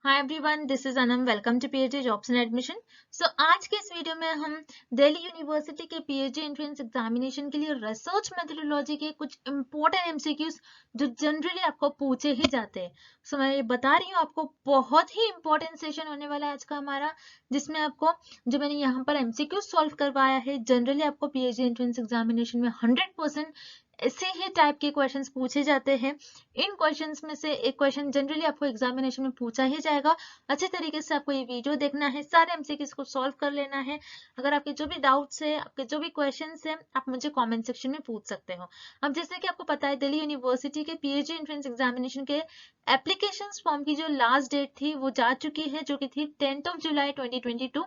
Hi everyone, this is Anam. Welcome to PhD jobs and admission. So आज के इस वीडियो में हम दिल्ली यूनिवर्सिटी के पीएचडी एंट्रेंस एग्जामिनेशन के लिए रिसर्च मेथोडोलॉजी के कुछ इंपॉर्टेंट एमसीक्यूज जो जनरली आपको पूछे ही जाते हैं। सो मैं ये बता रही हूँ आपको, बहुत ही इंपॉर्टेंट सेशन होने वाला है आज का हमारा, जिसमें आपको जो मैंने यहाँ पर एमसीक्यू सॉल्व करवाया है, जनरली आपको पीएचडी एंट्रेंस एग्जामिनेशन में 100% ऐसे ही टाइप के क्वेश्चंस पूछे जाते हैं। इन क्वेश्चंस में से एक क्वेश्चन जनरली आपको एग्जामिनेशन में पूछा ही जाएगा। अच्छे तरीके से आपको ये वीडियो देखना है, सारे एमसीक्यूज को सॉल्व कर लेना है। अगर आपके जो भी डाउट्स है, आपके जो भी क्वेश्चंस है, आप मुझे कमेंट सेक्शन में पूछ सकते हो। अब जैसे कि आपको पता है, दिल्ली यूनिवर्सिटी के पीएचडी एंट्रेंस एग्जामिनेशन के एप्लीकेशन फॉर्म की जो लास्ट डेट थी वो जा चुकी है, जो कि थी 10 जुलाई 2022।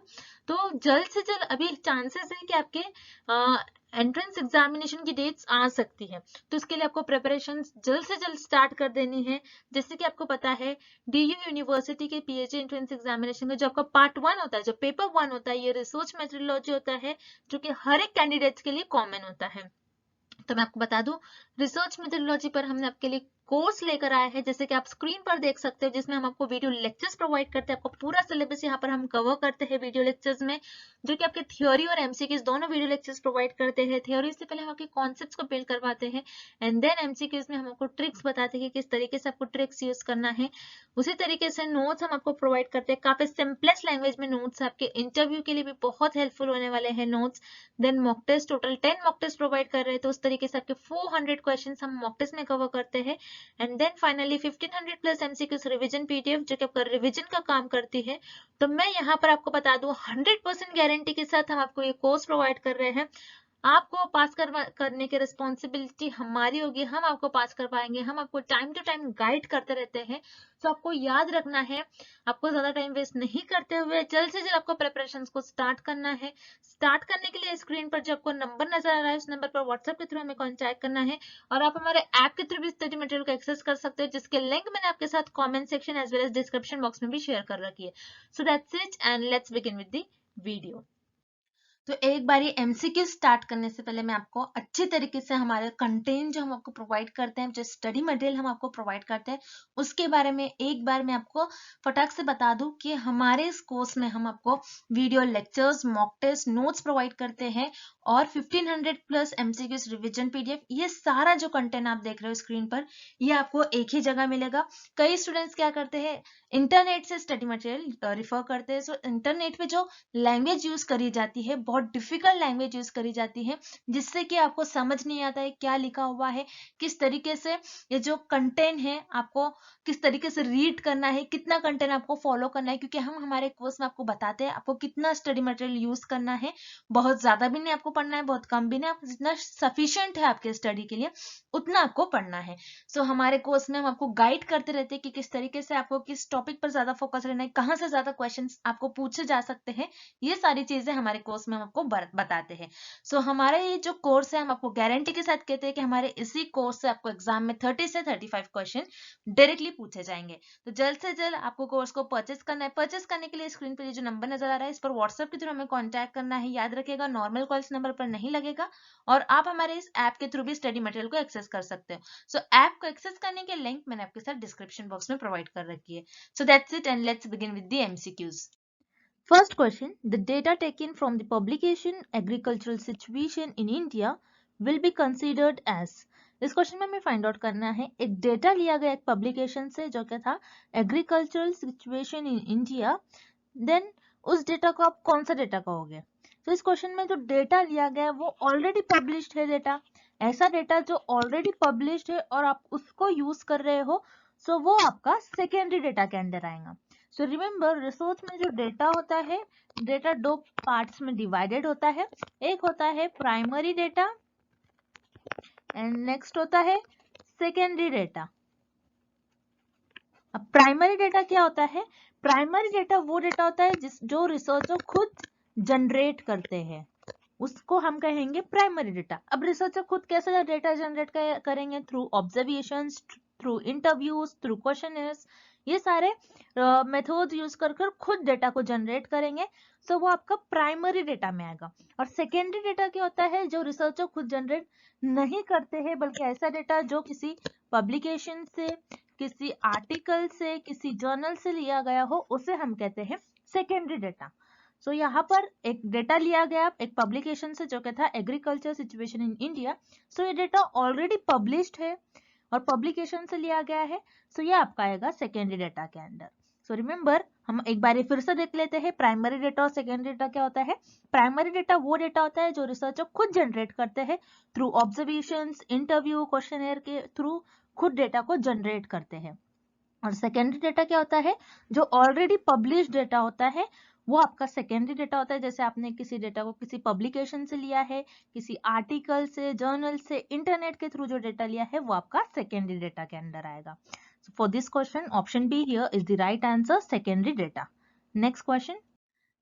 तो जल्द से जल्द अभी चांसेस है कि आपके एंट्रेंस एग्जामिनेशन की डेट्स आ सकती है। तो इसके लिए आपको प्रिपरेशन जल्द से जल्द स्टार्ट कर देनी है। जैसे कि आपको पता है, डीयू यूनिवर्सिटी के पीएचडी एंट्रेंस एग्जामिनेशन में जो आपका पार्ट 1 होता है, जो पेपर 1 होता है, ये रिसर्च मेथोडोलॉजी होता है, जो कि हर एक कैंडिडेट्स के लिए कॉमन होता है। तो मैं आपको बता दूं, रिसर्च मेथोडोलॉजी पर हमने आपके लिए कोर्स लेकर आया है, जैसे कि आप स्क्रीन पर देख सकते हो, जिसमें हम आपको वीडियो लेक्चर्स प्रोवाइड करते हैं। आपको पूरा सिलेबस यहाँ पर हम कवर करते हैं वीडियो लेक्चर्स में, जो कि आपके थ्योरी और एमसीक्यूज दोनों वीडियो लेक्चर्स प्रोवाइड करते हैं। थ्योरी से पहले हम आपके कॉन्सेप्ट्स को बिल्ड करवाते हैं, एंड देन एमसीक्यूज में हम आपको ट्रिक्स बताते हैं कि किस तरीके से आपको ट्रिक्स यूज करना है। उसी तरीके से नोट्स हम आपको प्रोवाइड करते हैं, काफी सिंपलेस्ट लैंग्वेज में नोट्स आपके इंटरव्यू के लिए भी बहुत हेल्पफुल होने वाले हैं notes. Then mock test, total 10 mock test provide कर रहे हैं, तो उस तरीके से आपके 400 क्वेश्चंस हम मॉक टेस्ट में कवर करते हैं। And then finally 1500 plus MCQs revision PDF, जो कि आपका रिवीजन का काम करती है। तो मैं यहाँ पर आपको बता दूं, 100% गारंटी के साथ हम आपको ये कोर्स प्रोवाइड कर रहे हैं। आपको पास करने की रिस्पॉन्सिबिलिटी हमारी होगी, हम आपको पास करवाएंगे, हम आपको टाइम टू टाइम गाइड करते रहते हैं। तो आपको याद रखना है, आपको ज्यादा टाइम वेस्ट नहीं करते हुए जल्द से जल्द आपको प्रिपरेशन को स्टार्ट करना है। स्टार्ट करने के लिए स्क्रीन पर जो आपको नंबर नजर आ रहा है, उस नंबर पर व्हाट्सएप के थ्रू हमें कॉन्टैक्ट करना है, और आप हमारे ऐप के थ्रू भी स्टडी मटेरियल को एक्सेस कर सकते हो, जिसके लिंक मैंने आपके साथ comment section as well as description box में भी शेयर कर रखी है। So that's it, and let's begin with the video. तो एक बार ये एमसीक्यू स्टार्ट करने से पहले मैं आपको अच्छे तरीके से हमारे कंटेंट जो हम आपको प्रोवाइड करते हैं, जो स्टडी मटेरियल हम आपको प्रोवाइड करते हैं, उसके बारे में एक बार मैं आपको फटाक से बता दूं कि हमारे इस कोर्स में हम आपको video lectures, mock test, notes provide करते हैं, और 1500 प्लस एमसीक्यूज रिविजन पीडीएफ। ये सारा जो कंटेंट आप देख रहे हो स्क्रीन पर, ये आपको एक ही जगह मिलेगा। कई स्टूडेंट्स क्या करते हैं, इंटरनेट से स्टडी मटेरियल रिफर करते हैं। सो इंटरनेट पे जो लैंग्वेज यूज करी जाती है, बहुत डिफिकल्ट लैंग्वेज यूज करी जाती है, जिससे कि आपको समझ नहीं आता है क्या लिखा हुआ है, किस तरीके से ये जो कंटेंट है आपको किस तरीके से रीड करना है, कितना कंटेंट आपको फॉलो करना है। क्योंकि हम हमारे कोर्स में आपको बताते हैं आपको कितना स्टडी मटेरियल यूज करना है। बहुत ज्यादा भी नहीं आपको पढ़ना है, बहुत कम भी नहीं, आपको जितना सफिशिएंट है आपके स्टडी के लिए उतना आपको पढ़ना है। सो हमारे कोर्स में हम आपको गाइड करते रहते हैं कि किस तरीके से आपको किस टॉपिक पर ज्यादा फोकस रहना है, कहाँ से ज्यादा क्वेश्चंस आपको पूछे जा सकते हैं। ये सारी चीजें हमारे कोर्स में हम आपको बताते हैं। सो हमारा ये जो कोर्स है, हम आपको गारंटी के साथ कहते हैं कि हमारे इसी कोर्स से आपको एग्जाम में 30 से 35 क्वेश्चन डायरेक्टली पूछे जाएंगे। तो जल्द से जल्द आपको कोर्स को परचेस करना है। परचेस करने के लिए स्क्रीन पर ये जो नंबर नजर आ रहा है, इस पर व्हाट्सएप के थ्रू हमें कॉन्टैक्ट करना है। याद रखिएगा, नॉर्मल कॉल्स नंबर पर नहीं लगेगा, और आप हमारे इस ऐप के थ्रू भी स्टडी मटेरियल को एक्सेस कर सकते हो। सो ऐप को एक्सेस करने के लिंक मैंने आपके साथ डिस्क्रिप्शन बॉक्स में प्रोवाइड कर रखी है। So that's it, and let's begin with the MCQs. First question, the data taken from the publication Agricultural Situation in India will be considered as। इस क्वेश्चन में हमें फाइंड आउट करना है, एक डेटा लिया गया एक पब्लिकेशन से, जो क्या था, agricultural situation in India. Then उस डेटा को आप कौन सा डेटा कहोगे? तो इस क्वेश्चन में जो डेटा लिया गया है वो ऑलरेडी पब्लिश्ड है डेटा। ऐसा डेटा जो ऑलरेडी पब्लिश्ड है और आप उसको यूज कर रहे हो, सो वो आपका सेकेंडरी डेटा के अंदर आएगा। सो रिमेम्बर, रिसर्च में जो डेटा होता है, डेटा दो पार्ट्स में डिवाइडेड होता है। एक होता है प्राइमरी डेटा एंड नेक्स्ट होता है सेकेंडरी डेटा। अब प्राइमरी डेटा क्या होता है? प्राइमरी डेटा वो डेटा होता है जो रिसर्चर खुद जनरेट करते हैं, उसको हम कहेंगे प्राइमरी डेटा। अब रिसर्चर खुद कैसे डेटा जनरेट करेंगे? Through observations, through interviews, through questioners, ये सारे मेथड्स यूज कर खुद डेटा को जनरेट करेंगे। सो वो आपका प्राइमरी डेटा में आएगा। और सेकेंडरी डेटा क्या होता है? जो रिसर्चर खुद जनरेट नहीं करते हैं, बल्कि ऐसा डेटा जो किसी पब्लिकेशन से, किसी आर्टिकल से, किसी जर्नल से लिया गया हो, उसे हम कहते हैं सेकेंडरी डेटा। सो यहाँ पर एक डेटा लिया गया एक पब्लिकेशन से जो कि था एग्रीकल्चर सिचुएशन इन इंडिया। सो ये डेटा ऑलरेडी पब्लिश्ड है और पब्लिकेशन से लिया गया है, सो ये आपका आएगा सेकेंडरी डेटा के अंडर। सो रिमेंबर, हम एक बार फिर से देख लेते हैं प्राइमरी डेटा और सेकेंडरी डेटा क्या होता है। प्राइमरी डेटा वो डेटा होता है जो रिसर्चर खुद जनरेट करते हैं थ्रू ऑब्जर्वेशंस, इंटरव्यू, क्वेश्चनेयर के थ्रू खुद डेटा को जनरेट करते हैं। और सेकेंडरी डेटा क्या होता है, जो ऑलरेडी पब्लिश डेटा होता है वो आपका सेकेंडरी डेटा होता है। जैसे आपने किसी डेटा को किसी पब्लिकेशन से लिया है, किसी आर्टिकल से, जर्नल से, इंटरनेट के थ्रू जो डेटा लिया है वो आपका सेकेंडरी डेटा के अंदर आएगा। So for this question, option B here is the right answer, secondary data. Next question.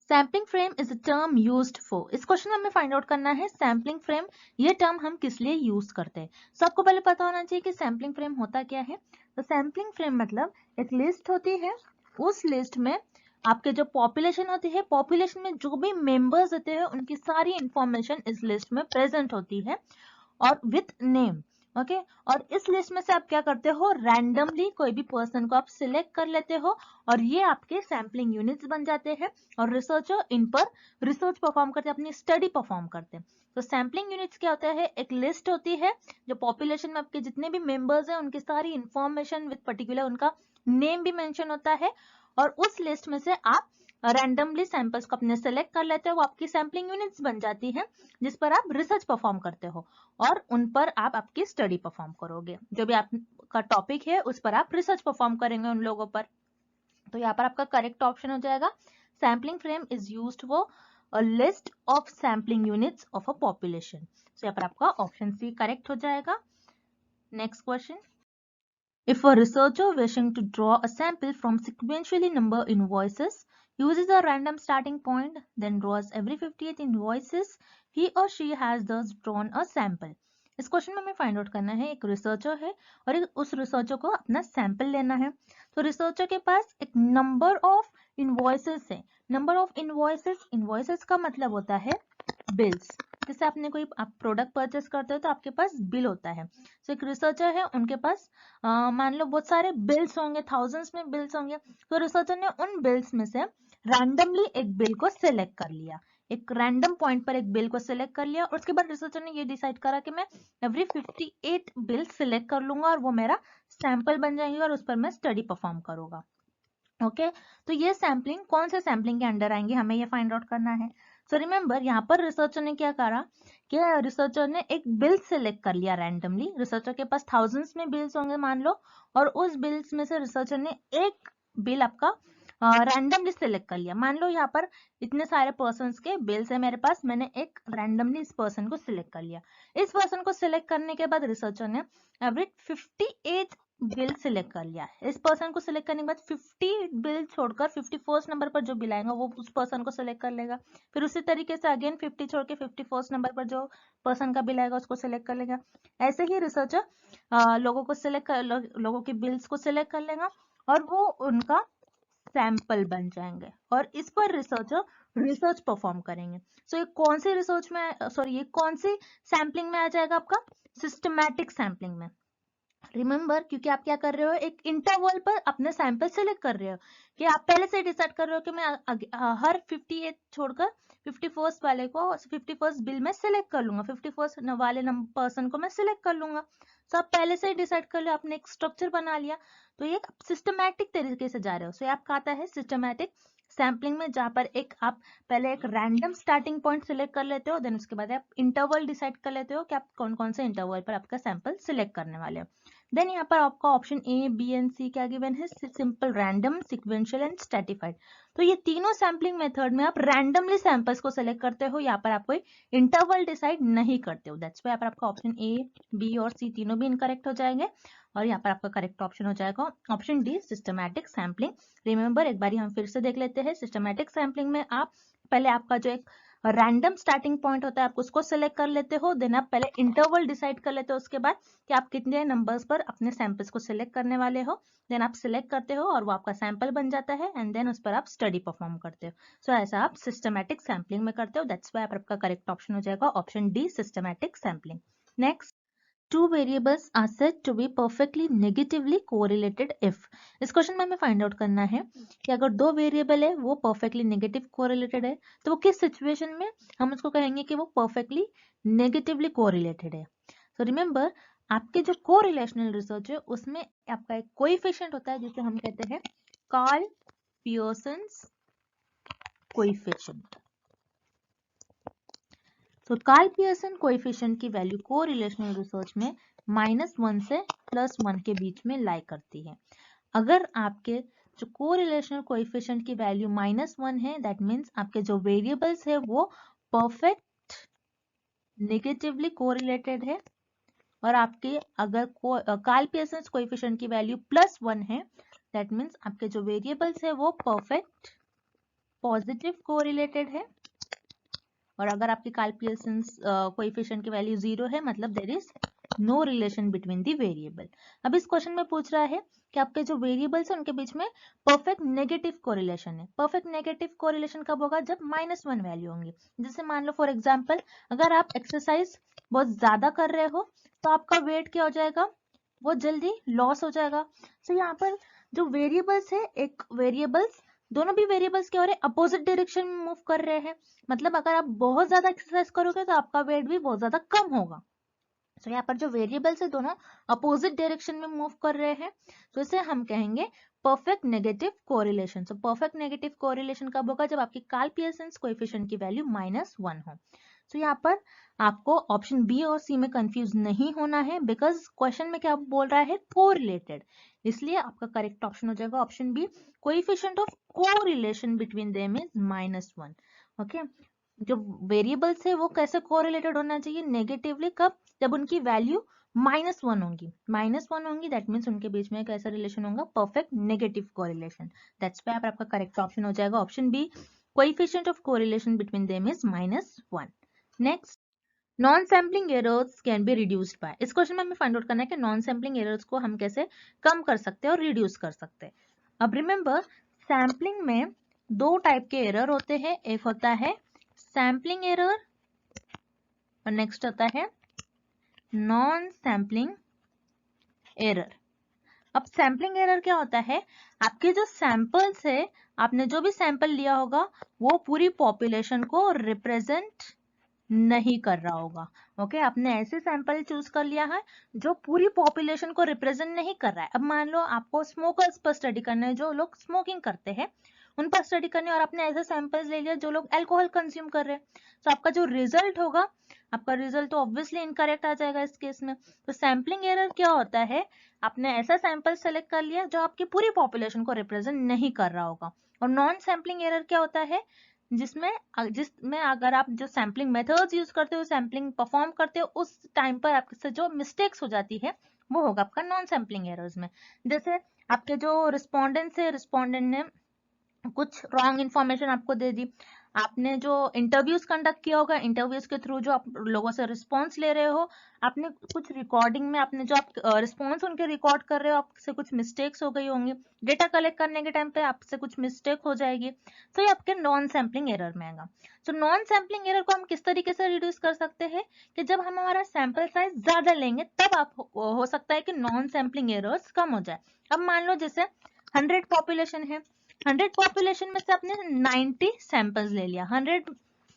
Sampling frame is a term used for. इस क्वेश्चन में हमें फाइंड आउट करना है सैम्पलिंग फ्रेम, ये टर्म हम किस लिए यूज करते हैं। सो आपको पहले पता होना चाहिए कि सैम्पलिंग फ्रेम होता क्या है। तो सैम्पलिंग फ्रेम मतलब एक लिस्ट होती है, उस लिस्ट में आपके जो पॉपुलेशन होती है, पॉपुलेशन में जो भी मेंबर्स होते हैं उनकी सारी इंफॉर्मेशन इस लिस्ट में प्रेजेंट होती है और विथ नेम। ओके, और इस लिस्ट में से आप क्या करते हो, रैंडमली कोई भी पर्सन को आप सिलेक्ट कर लेते हो और ये आपके सैम्पलिंग यूनिट्स बन जाते हैं और रिसर्चर इन पर रिसर्च परफॉर्म करते हैं, अपनी स्टडी परफॉर्म करते हैं। तो सैम्पलिंग यूनिट्स क्या होता है, एक लिस्ट होती है जो पॉपुलेशन में आपके जितने भी मेंबर्स हैं उनकी सारी इंफॉर्मेशन विद पर्टिकुलर उनका नेम भी मेंशन होता है और उस लिस्ट में से आप रैंडमली सैंपल्स को अपने सेलेक्ट कर लेते हो, वो आपकी सैम्पलिंग यूनिट्स बन जाती हैं जिस पर आप रिसर्च परफॉर्म करते हो और उन पर आप आपकी स्टडी परफॉर्म करोगे। जो भी आपका टॉपिक है उस पर आप रिसर्च परफॉर्म करेंगे उन लोगों पर। तो यहाँ पर आपका करेक्ट ऑप्शन हो जाएगा sampling frame is used for a list of sampling units of a population. तो यहाँ पर आपका ऑप्शन सी करेक्ट हो जाएगा। Next question. If a researcher wishing to draw a sample from sequentially numbered invoices uses a random starting point, then draws every 58 invoices, he or she has thus drawn a sample. इस question में हमें find out करना है, एक researcher है और उस researcher को अपना सैंपल लेना है। तो रिसर्चर के पास एक नंबर ऑफ इनवॉइसेस है। नंबर ऑफ इनवॉइसेस, इनवॉइसेस का मतलब होता है बिल्स। जैसे आपने कोई आप प्रोडक्ट परचेस करते हो तो आपके पास बिल होता है। तो एक रिसर्चर है, उनके पास मान लो बहुत सारे बिल्स होंगे, थाउजेंड्स में बिल्स होंगे। तो रिसर्चर ने उन बिल्स में से रैंडमली एक बिल को सिलेक्ट कर लिया, एक रैंडम पॉइंट पर एक बिल को सिलेक्ट कर लिया और उसके बाद रिसर्चर ने ये डिसाइड करा कि मैं एवरी 58 बिल सिलेक्ट कर लूंगा और वो मेरा सैंपल बन जाएंगे और उस पर मैं स्टडी परफॉर्म करूंगा। ओके, तो ये सैम्पलिंग कौन से सैम्पलिंग के अंडर आएंगे, हमें ये फाइंड आउट करना है। सो रिमेंबर, यहाँ पर रिसर्चर ने क्या करा कि रिसर्चर ने एक बिल सिलेक्ट कर लिया रैंडमली। रिसर्चर के पास थाउजेंड्स में बिल्स होंगे मान लो, और उस बिल्स में से रिसर्चर ने एक बिल आपका रैंडमली सिलेक्ट कर लिया। मान लो यहाँ पर इतने सारे पर्सन्स के बिल्स है मेरे पास, मैंने एक रैंडमली इस पर्सन को सिलेक्ट कर लिया। इस पर्सन को सिलेक्ट करने के बाद रिसर्चर ने एवरेज 58 बिल सिलेक्ट कर लिया। इस पर्सन को सिलेक्ट करने के बाद 50 बिल छोड़कर 51st नंबर पर जो बिल आएगा वो उस पर्सन को सिलेक्ट कर लेगा। फिर उसी तरीके से अगेन 50 छोड़ के 51st नंबर पर जो पर्सन का बिल आएगा उसको सिलेक्ट कर लेगा। ऐसे ही रिसर्चर लोगों को सिलेक्ट कर लोगों के बिल्स को सिलेक्ट कर लेगा और वो उनका सैंपल बन जाएंगे और इस पर रिसर्चर रिसर्च परफॉर्म करेंगे। सो ये कौन सी रिसर्च में ये कौन सी सैम्पलिंग में आ जाएगा, आपका सिस्टमैटिक सैम्पलिंग में। रिमेंबर, क्योंकि आप क्या कर रहे हो, एक इंटरवल पर अपने सैंपल सेलेक्ट कर रहे हो कि आप पहले से डिसाइड कर रहे हो कि मैं हर 58 छोड़कर 51st वाले को 51st बिल में सिलेक्ट कर लूंगा, 51st वाले पर्सन को मैं सिलेक्ट कर लूंगा। तो आप पहले से ही डिसाइड कर लो, आपने एक स्ट्रक्चर बना लिया। तो ये सिस्टमैटिक तरीके से जा रहे हो। सो आपका आता है सिस्टमैटिक सैम्पलिंग में, जहां पर आप पहले एक रैंडम स्टार्टिंग पॉइंट सिलेक्ट कर लेते हो, देन उसके बाद आप इंटरवल डिसाइड कर लेते हो कि आप कौन कौन से इंटरवल पर आपका सैंपल सिलेक्ट करने वाले हो। देन यहाँ पर आपका ऑप्शन ए, बी एंड सी क्या गिवन है, simple, random, sequential and stratified. तो ये तीनों सैम्पलिंग मेथड में आप रैंडमली सैंपल्स को सिलेक्ट करते हो, यहाँ पर आप कोई इंटरवल डिसाइड नहीं करते हो। दैट्स व्हाई यहाँ पर आपका ऑप्शन ए, बी और सी तीनों भी इनकरेक्ट हो जाएंगे और यहाँ पर आपका करेक्ट ऑप्शन हो जाएगा option D, systematic sampling. Remember, एक बार हम फिर से देख लेते हैं। सिस्टमैटिक सैम्पलिंग में आप पहले आपका जो एक रैंडम स्टार्टिंग पॉइंट होता है आप उसको सिलेक्ट कर लेते हो, देन आप पहले इंटरवल डिसाइड कर लेते हो उसके बाद कि आप कितने नंबर्स पर अपने सैंपल्स को सिलेक्ट करने वाले हो, देन आप सिलेक्ट करते हो और वो आपका सैंपल बन जाता है एंड देन उस पर आप स्टडी परफॉर्म करते हो। सो ऐसा आप सिस्टमैटिक सैम्पलिंग में करते हो। दैट्स व्हाई आपका करेक्ट ऑप्शन हो जाएगा option D, systematic sampling. Next, two variables are said to be perfectly negatively correlated if. इस क्वेश्चन में हमें फाइंड आउट करना है कि अगर दो वेरिएबल है वो परफेक्टली नेगेटिव कोरिलेटेड है तो वो किस सिचुएशन में हम उसको कहेंगे कि वो परफेक्टली नेगेटिवली कोरिलेटेड है। तो रिमेंबर, आपके जो कोरिलेशनल रिसर्च है उसमें आपका एक कोएफिशिएंट होता है जिसे हम कहते हैं कार्ल पियर्सन्स कोएफिशिएंट। तो कार्ल पियर्सन कोएफिशिएंट की वैल्यू कोरिलेशनल रिसर्च में -1 से +1 के बीच में लाई करती है। अगर आपके जो कोरिलेशनल कोएफिशिएंट की वैल्यू -1 है, दैट मीन्स आपके जो वेरिएबल्स है वो परफेक्ट नेगेटिवली कोरिलेटेड है। और आपके अगर कार्ल पियर्सन कोएफिशिएंट की वैल्यू +1 है, दैट मीन्स आपके जो वेरिएबल्स है वो परफेक्ट पॉजिटिव कोरिलेटेड है। और अगर आपकी कार्ल पियर्सन कोएफिशिएंट की वैल्यू 0 है, मतलब there is no relation between the variable. अब इस क्वेश्चन में पूछ रहा है कि आपके जो वेरिएबल्स है उनके बीच में परफेक्ट नेगेटिव कोरिलेशन है। परफेक्ट नेगेटिव कोरिलेशन कब होगा? जब -1 वैल्यू होंगी। जैसे मान लो फॉर एग्जांपल, अगर आप एक्सरसाइज बहुत ज्यादा कर रहे हो तो आपका वेट क्या हो जाएगा? वो जल्दी लॉस हो जाएगा। तो यहाँ पर जो वेरिएबल्स है, एक वेरिएबल्स, दोनों भी वेरिएबल्स क्या हो रहे हैं? अपोजिट डायरेक्शन में मूव कर रहे हैं। मतलब अगर आप बहुत ज्यादा एक्सरसाइज करोगे तो आपका वेट भी बहुत ज्यादा कम होगा। तो यहाँ पर जो वेरिएबल्स है दोनों अपोजिट डायरेक्शन में मूव कर रहे हैं, तो इसे हम कहेंगे perfect negative correlation. So perfect negative correlation कब होगा? जब आपकी कार्ल पियर्सन कोएफिशिएंट की वैल्यू -1 हो। तो यहाँ पर आपको ऑप्शन बी और सी में कंफ्यूज नहीं होना है, बिकॉज क्वेश्चन में क्या बोल रहा है? कोरिलेटेड। इसलिए आपका करेक्ट ऑप्शन हो जाएगा option B, coefficient of correlation between them is -1। Okay, जो वेरिएबल्स है वो कैसे कोरिलेटेड होना चाहिए? नेगेटिवली। कब? जब उनकी वैल्यू -1 होंगी। -1 होंगी, दैट मीन्स उनके बीच में कैसा रिलेशन होगा? Perfect negative correlation. That's why आपका करेक्ट ऑप्शन हो जाएगा option B, coefficient of correlation between them is -1। Next, non sampling errors can be reduced by. इस क्वेश्चन में हमें फाइंड आउट करना है कि नॉन सैम्पलिंग एरर्स को हम कैसे कम कर सकते हैं और रिड्यूस कर सकते हैं। अब रिमेंबर, सैम्पलिंग में दो टाइप के एरर होते हैं। एक होता है सैम्पलिंग एरर और नेक्स्ट होता है नॉन सैम्पलिंग एरर। अब सैम्पलिंग एरर क्या होता है? आपके जो सैंपल्स है, आपने जो भी सैंपल लिया होगा वो पूरी पॉपुलेशन को रिप्रेजेंट नहीं कर रहा होगा। ओके, आपने ऐसे सैंपल चूज कर लिया है जो पूरी पॉपुलेशन को रिप्रेजेंट नहीं कर रहा है। अब मान लो आपको स्मोकर्स पर स्टडी करना है, जो लोग स्मोकिंग करते हैं उन पर स्टडी करनी है, और आपने ऐसे सैंपल्स ले लिया जो लोग अल्कोहल कंज्यूम कर रहे हैं, तो आपका जो रिजल्ट होगा, आपका रिजल्ट तो ऑब्वियसली इनकरेक्ट आ जाएगा इस केस में। तो सैम्पलिंग एरर क्या होता है? आपने ऐसा सैंपल सेलेक्ट कर लिया जो आपकी पूरी पॉपुलेशन को रिप्रेजेंट नहीं कर रहा होगा। और नॉन सैम्पलिंग एरर क्या होता है? जिसमें अगर आप जो सैम्पलिंग मेथड्स यूज करते हो, सैम्पलिंग परफॉर्म करते हो, उस टाइम पर आपसे जो मिस्टेक्स हो जाती है वो होगा आपका नॉन सैम्पलिंग एरर्स में। जैसे आपके जो रिस्पोंडेंट्स है, रिस्पोंडेंट ने कुछ रॉन्ग इन्फॉर्मेशन आपको दे दी। आपने जो इंटरव्यूज कंडक्ट किया होगा, इंटरव्यूज के थ्रू जो आप लोगों से रिस्पॉन्स ले रहे हो, आपने कुछ रिकॉर्डिंग में आपने जो आप रिस्पॉन्स उनके रिकॉर्ड कर रहे हो, आपसे कुछ मिस्टेक्स हो गई होंगी। डेटा कलेक्ट करने के टाइम पे आपसे कुछ मिस्टेक हो जाएगी, तो ये आपके नॉन सैम्पलिंग एरर में आएगा। तो नॉन सैम्पलिंग एरर को हम किस तरीके से रिड्यूस कर सकते हैं कि जब हम हमारा सैंपल साइज ज्यादा लेंगे तब आप हो सकता है कि नॉन सैम्पलिंग एरर्स कम हो जाए। अब मान लो जैसे 100 पॉपुलेशन है, 100 पॉपुलेशन में से आपने 90 सैंपल्स ले लिया। 100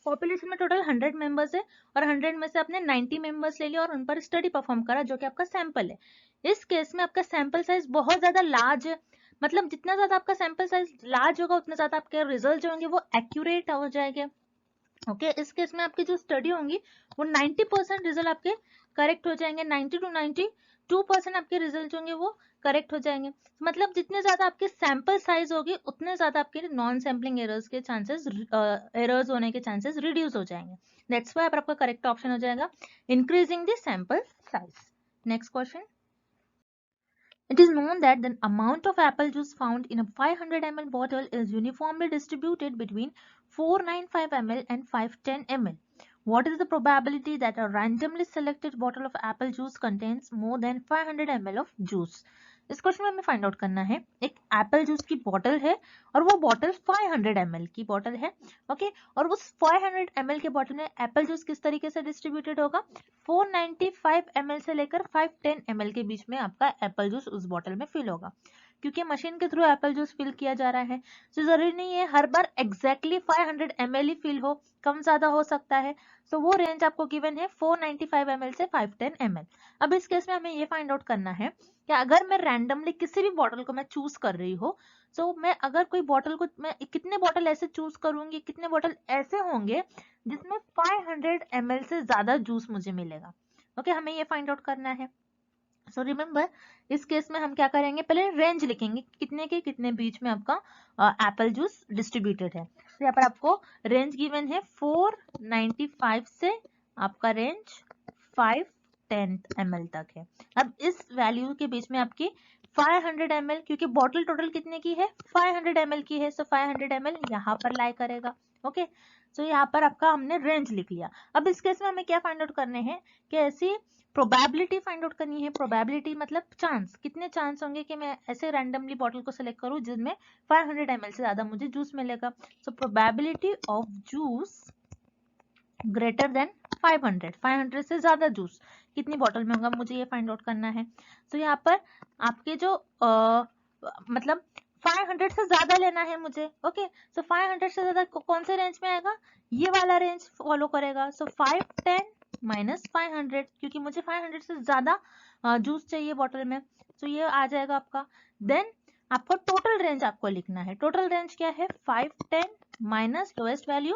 पॉपुलेशन में टोटल 100 मेंबर्स है और 100 में से आपने 90 मेंबर्स ले लिया और उन पर स्टडी परफॉर्म करा, जो कि आपका सैंपल है। इस केस में आपका सैंपल साइज बहुत ज्यादा लार्ज है, मतलब जितना ज्यादा आपका सैंपल साइज लार्ज होगा उतना ज्यादा आपके रिजल्ट जो होंगे वो एक्यूरेट हो जाएंगे। ओके, इस केस में आपकी जो स्टडी होंगी वो 90% रिजल्ट आपके करेक्ट हो जाएंगे। 90 to 92% आपके रिजल्ट होंगे वो करेक्ट हो जाएंगे। मतलब जितने ज्यादा आपके सैंपल साइज होगी उतने ज्यादा आपके नॉन सैम्पलिंग एरर्स के चांसेस, एरर्स होने के चांसेस रिड्यूस हो जाएंगे। दैट्स व्हाई आपका करेक्ट ऑप्शन हो जाएगा increasing the sample size. Next question, it is known that the amount of apple juice found in a 500 ml bottle is uniformly distributed between 495 ml and 510 ml. What is the probability that a randomly selected bottle of apple juice contains more than 500 ml of juice? इस question में हमें find out करना है, एक Apple juice की bottle है और वो बॉटल 500 ml की बॉटल है, ओके। और उस 500 ml के बॉटल में एप्पल जूस किस तरीके से डिस्ट्रीब्यूटेड होगा, 495 ml से लेकर 510 ml के बीच में आपका एप्पल जूस उस बॉटल में फिल होगा। क्योंकि मशीन के थ्रू एप्पल जूस फिल किया जा रहा है, तो जरूरी नहीं है हर बार एग्जैक्टली 500 ml ही फिल हो, कम ज्यादा हो सकता है। तो वो रेंज आपको गिवन है 495 ml से 510 ml। अब इस केस में हमें ये फाइंड आउट करना है कि अगर मैं रैंडमली किसी भी बॉटल को मैं चूज कर रही हूँ, तो मैं अगर कोई बॉटल को मैं कितने बॉटल ऐसे चूज करूंगी, कितने बॉटल ऐसे होंगे जिसमें 500 ml से ज्यादा जूस मुझे मिलेगा, ओके। हमें ये फाइंड आउट करना है। सो रिमेम्बर, इस केस में हम क्या करेंगे, पहले रेंज लिखेंगे कितने के कितने बीच में आपका एप्पल जूस डिस्ट्रीब्यूटेड है। तो यहाँ पर आपको रेंज गिवन है 495 से आपका रेंज 510 ml तक है। अब इस वैल्यू के बीच में आपकी 500 ml, क्योंकि बॉटल टोटल कितने की है, 500 ml की है, सो 500 ml यहाँ पर लाई करेगा, ओके। सो यहाँ पर आपका हमने रेंज लिख लिया। अब इस केस में हमें क्या फाइंड आउट करने हैं कि ऐसी प्रोबेबिलिटी फाइंड आउट करनी है। प्रोबेबिलिटी मतलब चांस, कितने चांस होंगे कि मैं ऐसे रैंडमली बॉटल को सिलेक्ट करूं जिसमें 500 ml से ज्यादा मुझे जूस मिलेगा। सो probability of juice greater than 500 से ज्यादा जूस कितनी बॉटल में होगा, मुझे ये फाइंड आउट करना है। तो यहाँ पर आपके जो मतलब 500 से ज्यादा लेना है मुझे, ओके। सो 500 से ज्यादा कौन से रेंज में आएगा, ये वाला रेंज फॉलो करेगा। सो 510 माइनस 500, क्योंकि मुझे 500 से ज्यादा जूस चाहिए बॉटल में, तो ये आ जाएगा आपका। देन आपको टोटल रेंज आपको लिखना है। टोटल रेंज क्या है, 510 माइनस लोएस्ट वैल्यू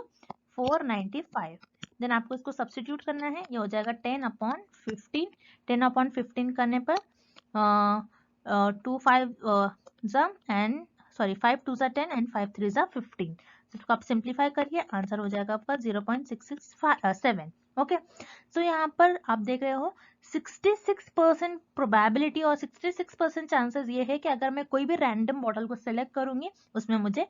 495। देन आपको इसको सब्स्टिट्यूट करना है, ये हो जाएगा 10/15। 10/15 करने पर 5 2 10 एंड 5 3 15। इसको आप सिंप्लीफाई करिए, आंसर हो जाएगा आपका 0.667, ओके। सो यहाँ पर आप देख रहे हो 66% प्रोबेबिलिटी और 66% चांसेस ये है कि अगर मैं कोई भी रैंडम बॉटल को सिलेक्ट करूंगी उसमें मुझे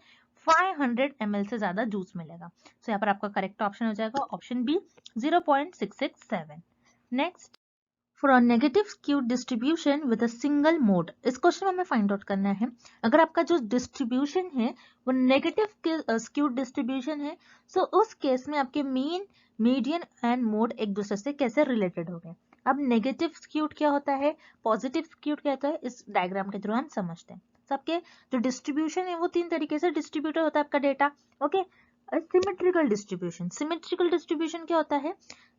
500 ml से ज्यादा जूस मिलेगा। सो यहाँ पर आपका करेक्ट ऑप्शन हो जाएगा option B, 0.667। Next, for a negative skewed distribution with a single mode, इस क्वेश्चन में हमें फाइंड आउट करना है अगर आपका जो डिस्ट्रीब्यूशन है वो नेगेटिव स्क्यूड डिस्ट्रीब्यूशन है, सो उस केस में आपके मीन, मीडियन एंड मोड एक दूसरे से कैसे रिलेटेड हो गए। अब नेगेटिव स्क्यूड क्या होता है, पॉजिटिव स्क्यूड क्या होता है, इस डायग्राम के थ्रू हम समझते हैं। सबके जो डिस्ट्रीब्यूशन है वो 3 तरीके से डिस्ट्रीब्यूट होता है आपका data, okay. Symmetrical distribution, symmetrical distribution क्या होता है,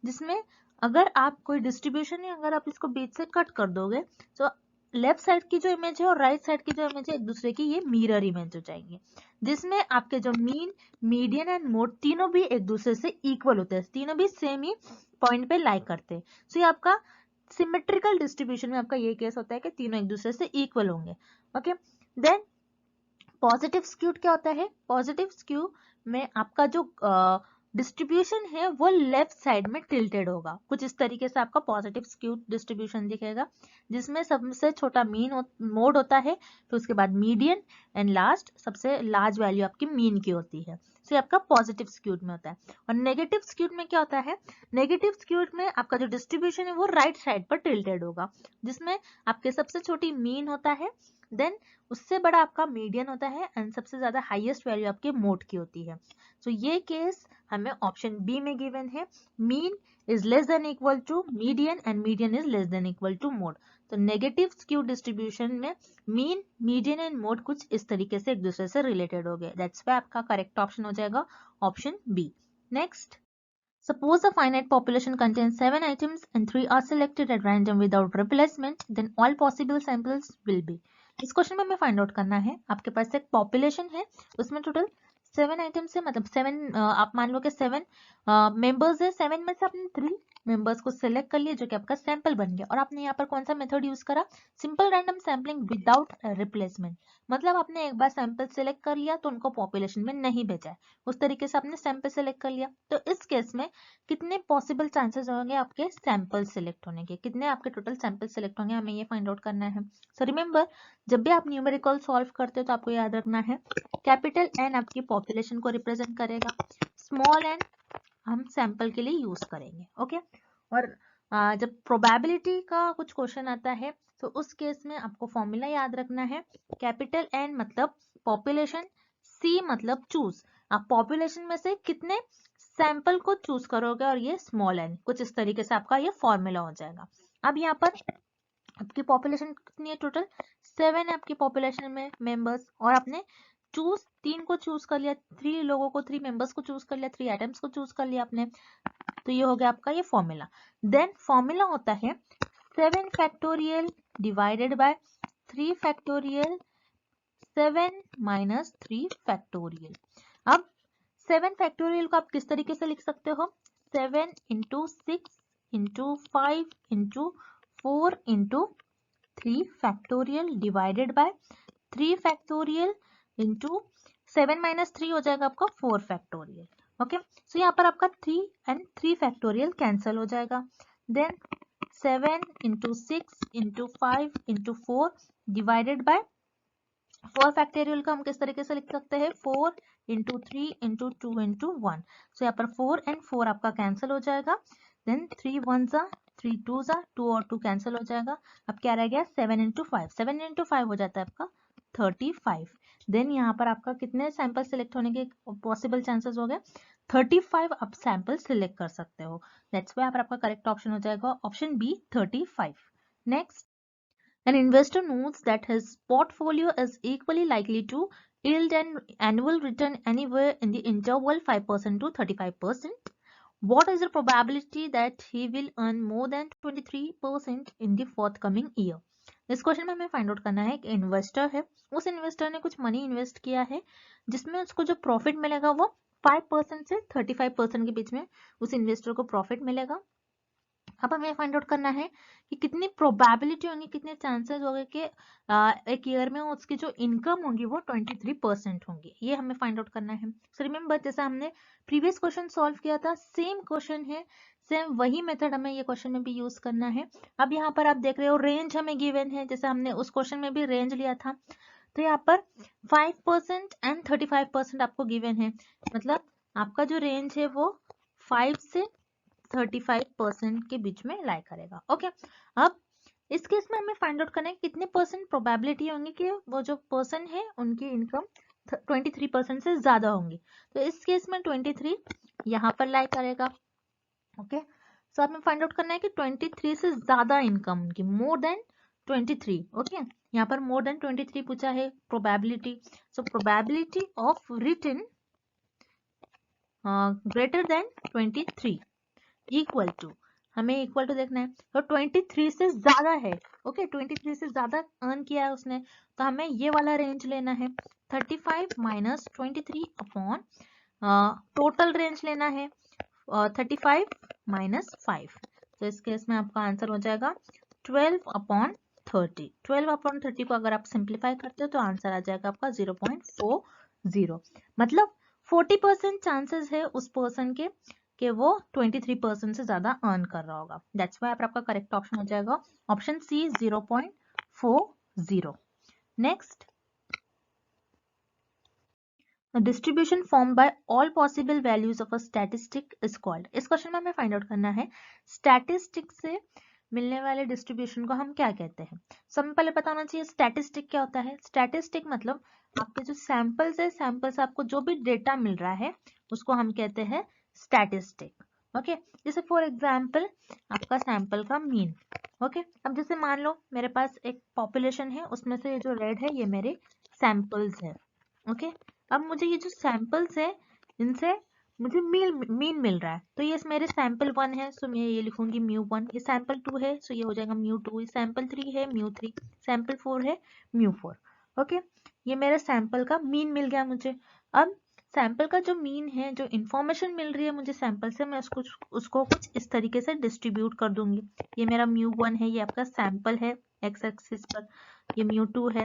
जिसमें अगर आप कोई डिस्ट्रीब्यूशन है, अगर आप इसको बीच से कट कर दोगे तो लेफ्ट साइड की जो इमेज है और राइट साइड की जो इमेज है एक दूसरे की ये मिरर इमेज हो जाएंगी, जिसमें आपके जो मीन, मीडियन एंड मोड तीनों भी एक दूसरे से इक्वल होते हैं, तीनों भी सेम ही पॉइंट पे लाई करते हैं। सो ये आपका सिमेट्रिकल डिस्ट्रीब्यूशन में आपका ये केस होता है कि तीनों एक दूसरे से इक्वल होंगे, ओके। देन पॉजिटिव स्क्यूड क्या होता है, पॉजिटिव स्क्यू में आपका जो डिस्ट्रीब्यूशन है वो लेफ्ट साइड में टिल्टेड होगा, कुछ इस तरीके से आपका पॉजिटिव स्क्यूड डिस्ट्रीब्यूशन दिखेगा, जिसमें सबसे छोटा मीन मोड होता है, फिर उसके बाद मीडियन एंड लास्ट सबसे लार्ज वैल्यू आपकी मीन की होती है। तो ये आपका पॉजिटिव स्क्यूड में होता है। और नेगेटिव स्क्यूड में क्या होता है, नेगेटिव स्क्यूड में आपका जो डिस्ट्रीब्यूशन है वो राइट साइड पर टिल्टेड होगा, जिसमें आपके सबसे छोटी मीन होता है, देन उससे बड़ा आपका मीडियन होता है एंड सबसे ज्यादा हाईएस्ट वैल्यू आपके मोड की होती है। तो ये केस हमें ऑप्शन बी में गिवन है, mean is less than equal to median and median is less than equal to mode. तो नेगेटिव स्क्यू डिस्ट्रीब्यूशन में मीन, मीडियन एंड मोड कुछ इस तरीके से एक दूसरे से रिलेटेड हो गए, दैट्स व्हाई आपका करेक्ट ऑप्शन हो जाएगा option B. Next, suppose a finite population contains 7 items and 3 are selected at random without replacement, then all possible samples will be। इस क्वेश्चन में हमें फाइंड आउट करना है, आपके पास एक पॉपुलेशन है उसमें टोटल 7 आइटम्स है, मतलब 7 आप मान लो कि 7 मेंबर्स है, 7 में से आपने 3 मेंबर्स को सिलेक्ट कर लिया जो कि आपका सैंपल बन गया। और आपने यहाँ पर कौन सा मेथड यूज करा, simple random sampling without replacement, मतलब आपने एक बार सैंपल सिलेक्ट कर लिया तो उनको पॉपुलेशन में नहीं भेजा है, उस तरीके से आपने सैंपल सिलेक्ट कर लिया। तो इस केस में कितने पॉसिबल चांसेस होंगे आपके सैंपल सिलेक्ट होने के, कितने आपके टोटल सैंपल सिलेक्ट होंगे, हमें ये फाइंड आउट करना है। सो रिमेंबर, जब भी आप न्यूमेरिकल सॉल्व करते हो तो आपको याद रखना है कैपिटल एन आपकी पॉपुलेशन को रिप्रेजेंट करेगा, स्मॉल एन हम सैंपल के लिए यूज करेंगे, ओके। और जब प्रोबेबिलिटी का कुछ क्वेश्चन आता है तो उस केस में आपको फॉर्मूला याद रखना है, कैपिटल N मतलब पॉपुलेशन, C मतलब चूज। आप पॉपुलेशन में से कितने सैंपल को चूज करोगे और ये स्मॉल n, कुछ इस तरीके से आपका ये फॉर्मूला हो जाएगा। अब यहाँ पर आपकी पॉपुलेशन कितनी है, टोटल 7 है आपकी पॉपुलेशन में मेंबर्स, और आपने चूज 3 को चूज कर लिया, 3 लोगों को, 3 मेंबर्स को चूज कर लिया, 3 आइटम्स को चूज कर लिया आपने, तो ये हो गया आपका ये फॉर्मूला। देन फॉर्मूला होता है 7 factorial divided by 3 factorial 7 minus 3 factorial. अब 7 फैक्टोरियल को आप किस तरीके से लिख सकते हो, 7 into 6 into 5 into 4 into 3 factorial divided by 3 factorial into 7 minus 3 हो जाएगा आपका 4 फैक्टोरियल। ओके, सो यहाँ पर आपका 3 एंड 3 फैक्टोरियल कैंसिल हो जाएगा। Then 7 into 6 into 5 into 4 divided by 4 factorial का हम किस तरीके से लिख सकते हैं, 4 इंटू 3 इंटू 2 इंटू 1। सो यहाँ पर 4 एंड 4 आपका कैंसिल हो जाएगा। देन 3 1 जा 3 2 जा 2 और 2 कैंसिल हो जाएगा। अब क्या रह गया, 7 इंटू 5, 7 इंटू 5 हो जाता है आपका 35। देन यहाँ पर आपका कितने सैंपल सिलेक्ट होने के पॉसिबल चांसेस हो गए, 35 आप सैंपल सिलेक्ट कर सकते हो। दैट्स व्हाई यहाँ पर आपका करेक्ट ऑप्शन हो जाएगा option B 35। Next, an investor knows that his portfolio is equally likely to yield an annual return anywhere in the interval 5% to 35%. What is the probability that he will earn more than 23% in the forthcoming year? इस question में हमें find out करना है कि investor है, उस investor ने कुछ मनी इन्वेस्ट किया है जिसमें उसको जो प्रॉफिट मिलेगा वो 5% से 35% के बीच में उस इन्वेस्टर को प्रॉफिट मिलेगा। अब हमें फाइंड आउट करना है कि कितनी प्रोबेबिलिटी होंगी, कितने चांसेस होंगे कि एक ईयर में उसकी जो इनकम होंगी वो 23% होंगी, ये हमें फाइंड आउट करना है। सो रिमेंबर, जैसा हमने प्रीवियस क्वेश्चन सॉल्व किया था, सेम क्वेश्चन है, सेम वही मेथड हमें ये क्वेश्चन में भी यूज करना है। अब यहाँ पर आप देख रहे हो रेंज हमें गिवन है, जैसे हमने उस क्वेश्चन में भी रेंज लिया था, तो यहाँ पर 5% एंड 35% आपको गिवन है, मतलब आपका जो रेंज है वो 5 से 35% के बीच में लाई करेगा। ओके, अब इस केस में हमें फाइंड आउट करना है कितने परसेंट प्रोबेबिलिटी होंगी कि वो जो पर्सन है उनकी इनकम 23% से ज्यादा होंगी। तो इस केस में 23 यहाँ पर लाई करेगा। ओके, सो हमें फाइंड आउट करना है कि 23 से ज्यादा इनकम उनकी, मोर देन 23। ओके, यहाँ पर मोर देन 23 पूछा है probability, so probability of return greater than 23 equal to, हमें इक्वल टू देखना है, तो 23 से ज्यादा है। ओके, 23 से ज्यादा अर्न किया है उसने, तो हमें ये वाला रेंज लेना है, 35 माइनस 23 अपॉन टोटल रेंज लेना है 35 माइनस 5। तो इस केस में आपका आंसर हो जाएगा 12 अपॉन 30। 12 अपॉन 30 को अगर आप सिंप्लीफाई करते हो तो आंसर आ जाएगा आपका 0.40, मतलब 40% चांसेस है उस पर्सन के कि वो 23% से ज्यादा अर्न कर रहा होगा। दैट्स व्हाई आपका करेक्ट ऑप्शन हो जाएगा option C 0.40। Next, distribution formed by all possible values of a statistic is called. इस क्वेश्चन में हमें फाइंड आउट करना है स्टैटिस्टिक से मिलने वाले डिस्ट्रीब्यूशन को हम क्या कहते हैं। सब में पहले पता होना चाहिए स्टैटिस्टिक क्या होता है। स्टैटिस्टिक मतलब आपके जो सैंपल्स है, सैंपल्स आपको जो भी डेटा मिल रहा है उसको हम कहते हैं स्टैटिस्टिक। ओके, जैसे फॉर एग्जांपल आपका सैंपल का मीन। ओके, अब जैसे मान लो मेरे पास एक पॉपुलेशन है, उसमें से जो रेड है ये मेरे सैंपल्स है। ओके, अब मुझे ये जो सैंपल्स है इनसे मुझे मीन मिल रहा है, तो ये मेरे सैंपल 1 है, सो मैं ये लिखूंगी μ1। ये सैंपल 2 है, सो ये हो जाएगा μ2। ये सैंपल 3 है μ3। सैंपल 4 है μ4। ओके, ये मेरे सैंपल का मीन मिल गया मुझे। अब सैंपल का जो मीन है, जो इंफॉर्मेशन मिल रही है मुझे सैंपल से, मैं उसको कुछ इस तरीके से डिस्ट्रीब्यूट कर दूंगी। ये मेरा μ1 है, ये आपका सैंपल है, एक्स एक्सिस पर ये μ2 है,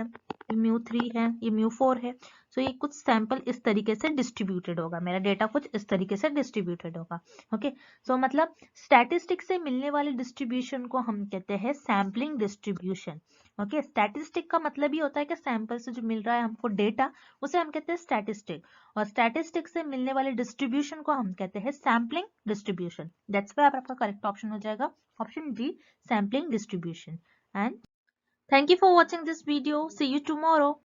ये μ3 है, ये μ4 है। सो ये कुछ सैंपल इस तरीके से डिस्ट्रीब्यूटेड होगा, मेरा डेटा कुछ इस तरीके से डिस्ट्रीब्यूटेड होगा। ओके, सो मतलब स्टैटिस्टिक से मिलने वाले डिस्ट्रीब्यूशन को हम कहते हैं सैम्पलिंग डिस्ट्रीब्यूशन। ओके, स्टैटिस्टिक का मतलब ये होता है कि सैंपल से जो मिल रहा है हमको डेटा, उसे हम कहते हैं स्टैटिस्टिक, और स्टैटिस्टिक से मिलने वाले डिस्ट्रीब्यूशन को हम कहते हैं सैम्पलिंग डिस्ट्रीब्यूशन। दैट्स व्हाई आपका करेक्ट ऑप्शन हो जाएगा option D, sampling distribution. And thank you for watching this video. See you tomorrow.